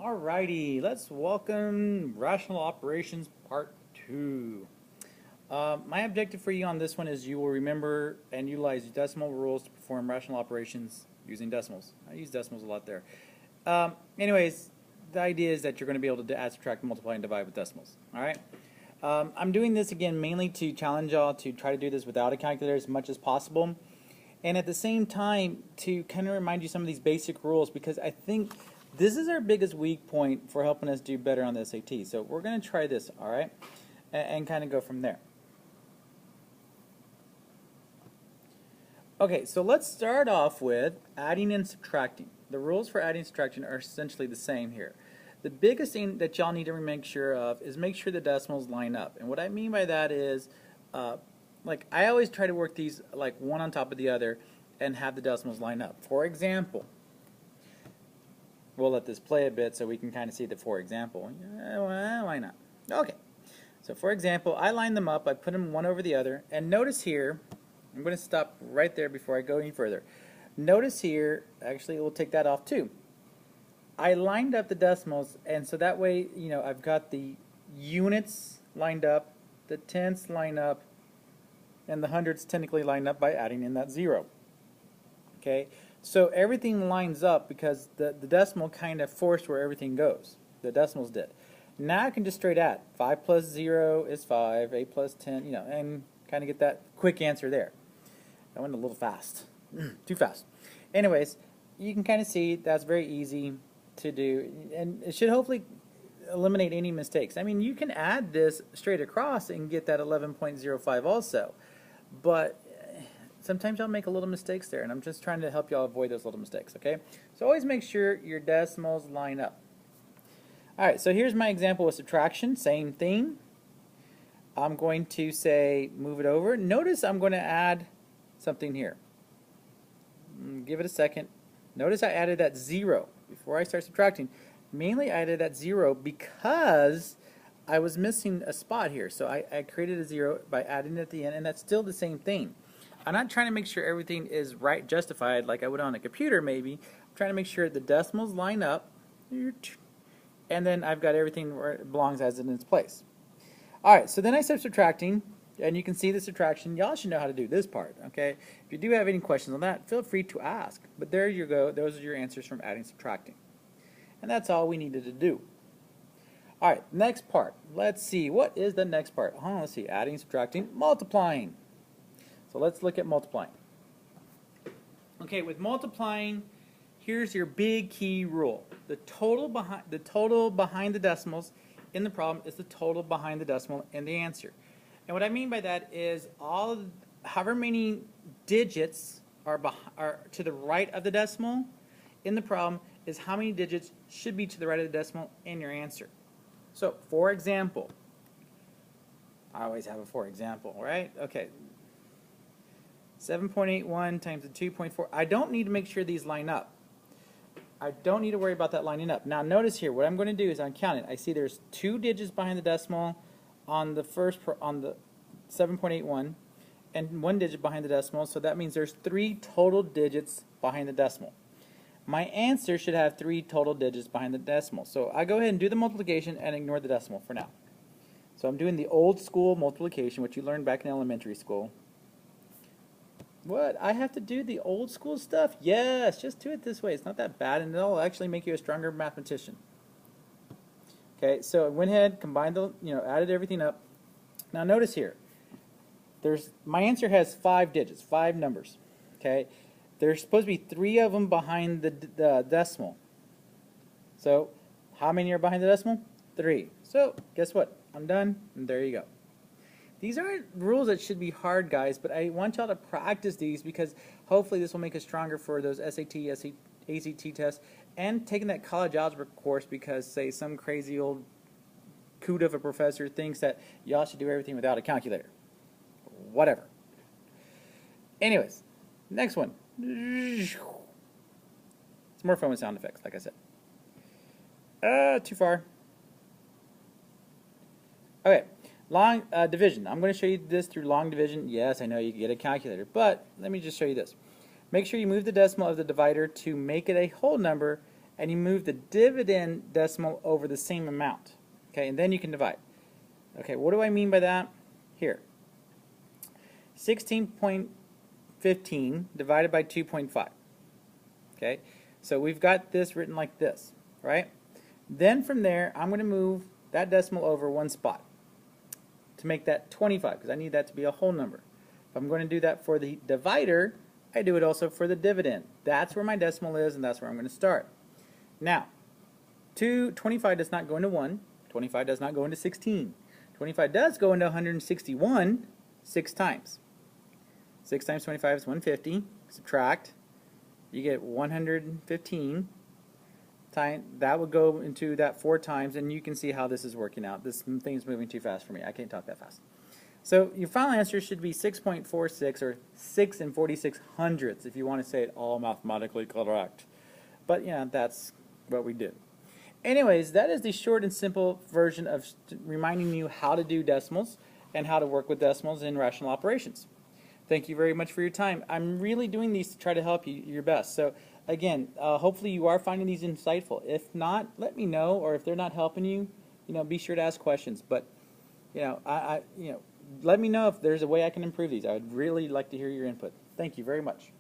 Alrighty, let's welcome rational operations part 2. My objective for you on this one is you will remember and utilize decimal rules to perform rational operations using decimals. I use decimals a lot there. Anyways, the idea is that you're going to be able to add, subtract, multiply, and divide with decimals. Alright? I'm doing this again mainly to challenge y'all to try to do this without a calculator as much as possible. And at the same time, to kind of remind you some of these basic rules, because I think this is our biggest weak point for helping us do better on the SAT. So we're going to try this, all right, and kind of go from there. Okay, so let's start off with adding and subtracting. The rules for adding and subtracting are essentially the same here. The biggest thing that y'all need to make sure of is make sure the decimals line up. And what I mean by that is, like I always try to work these like one on top of the other and have the decimals line up. For example, we'll let this play a bit so we can kind of see the for example. Well, why not? Okay. So for example, I line them up, I put them one over the other, and notice here, I'm going to stop right there before I go any further. Notice here, actually we'll take that off too. I lined up the decimals, and so that way, you know, I've got the units lined up, the tenths line up, and the hundredths technically line up by adding in that 0. Okay, so everything lines up because the decimal kind of forced where everything goes. The decimals did. Now I can just straight add. 5 plus 0 is 5, 8 plus 10, you know, and kind of get that quick answer there. That went a little fast. Too fast. Anyways, you can kind of see that's very easy to do, and it should hopefully eliminate any mistakes. I mean, you can add this straight across and get that 11.05 also, but sometimes y'all make a little mistakes there, and I'm just trying to help y'all avoid those little mistakes, okay? So always make sure your decimals line up. Alright, so here's my example with subtraction, same thing. I'm going to say move it over. Notice I'm going to add something here. Give it a second. Notice I added that 0 before I start subtracting. Mainly I added that 0 because I was missing a spot here. So I created a 0 by adding it at the end, and that's still the same thing. I'm not trying to make sure everything is right, justified like I would on a computer maybe. I'm trying to make sure the decimals line up, and then I've got everything where it belongs as in its place. Alright, so then I start subtracting, and you can see the subtraction. Y'all should know how to do this part, okay? If you do have any questions on that, feel free to ask. But there you go. Those are your answers from adding, subtracting. And that's all we needed to do. Alright, next part. Let's see. What is the next part? Let's see. Adding, subtracting, multiplying. So let's look at multiplying. Okay, with multiplying, here's your big key rule. The total behind the decimals in the problem is the total behind the decimal in the answer. And what I mean by that is however many digits are to the right of the decimal in the problem is how many digits should be to the right of the decimal in your answer. So, for example, I always have a for example, right? Okay. 7.81 times the 2.4. I don't need to make sure these line up. I don't need to worry about that lining up. Now notice here, what I'm going to do is I'm counting. I see there's 2 digits behind the decimal on the on the 7.81 and 1 digit behind the decimal, so that means there's 3 total digits behind the decimal. My answer should have 3 total digits behind the decimal. So I go ahead and do the multiplication and ignore the decimal for now. So I'm doing the old school multiplication, which you learned back in elementary school. What? I have to do the old school stuff? Yes, just do it this way. It's not that bad, and it'll actually make you a stronger mathematician. Okay, so I went ahead, combined the, added everything up. Now notice here, my answer has 5 digits, 5 numbers. Okay, there's supposed to be 3 of them behind the decimal. So how many are behind the decimal? 3. So guess what? I'm done, and there you go. These aren't rules that should be hard, guys, but I want y'all to practice these because hopefully this will make us stronger for those SAT, ACT tests, and taking that college algebra course because, say, some crazy old coot of a professor thinks that y'all should do everything without a calculator. Whatever. Anyways, next one. It's more fun with sound effects, like I said. Too far. Okay. Long division. I'm going to show you this through long division. Yes, I know you can get a calculator, but let me just show you this. Make sure you move the decimal of the divider to make it a whole number and you move the dividend decimal over the same amount. Okay, and then you can divide. Okay, what do I mean by that? Here. 16.15 divided by 2.5. Okay, so we've got this written like this, right? Then from there, I'm going to move that decimal over one spot to make that 25, because I need that to be a whole number. If I'm going to do that for the divider, I do it also for the dividend. That's where my decimal is, and that's where I'm going to start. Now, 25 does not go into 1. 25 does not go into 16. 25 does go into 161 6 times. 6 times 25 is 150. Subtract. You get 115. That would go into that 4 times, and you can see how this is working out. This thing is moving too fast for me. I can't talk that fast. So your final answer should be 6.46 or 6 and 46 hundredths if you want to say it all mathematically correct. But yeah, that's what we do. Anyways, that is the short and simple version of reminding you how to do decimals and how to work with decimals in rational operations. Thank you very much for your time. I'm really doing these to try to help you your best. So again, hopefully you are finding these insightful. If not, let me know, or if they're not helping you, be sure to ask questions. But let me know if there's a way I can improve these. I would really like to hear your input. Thank you very much.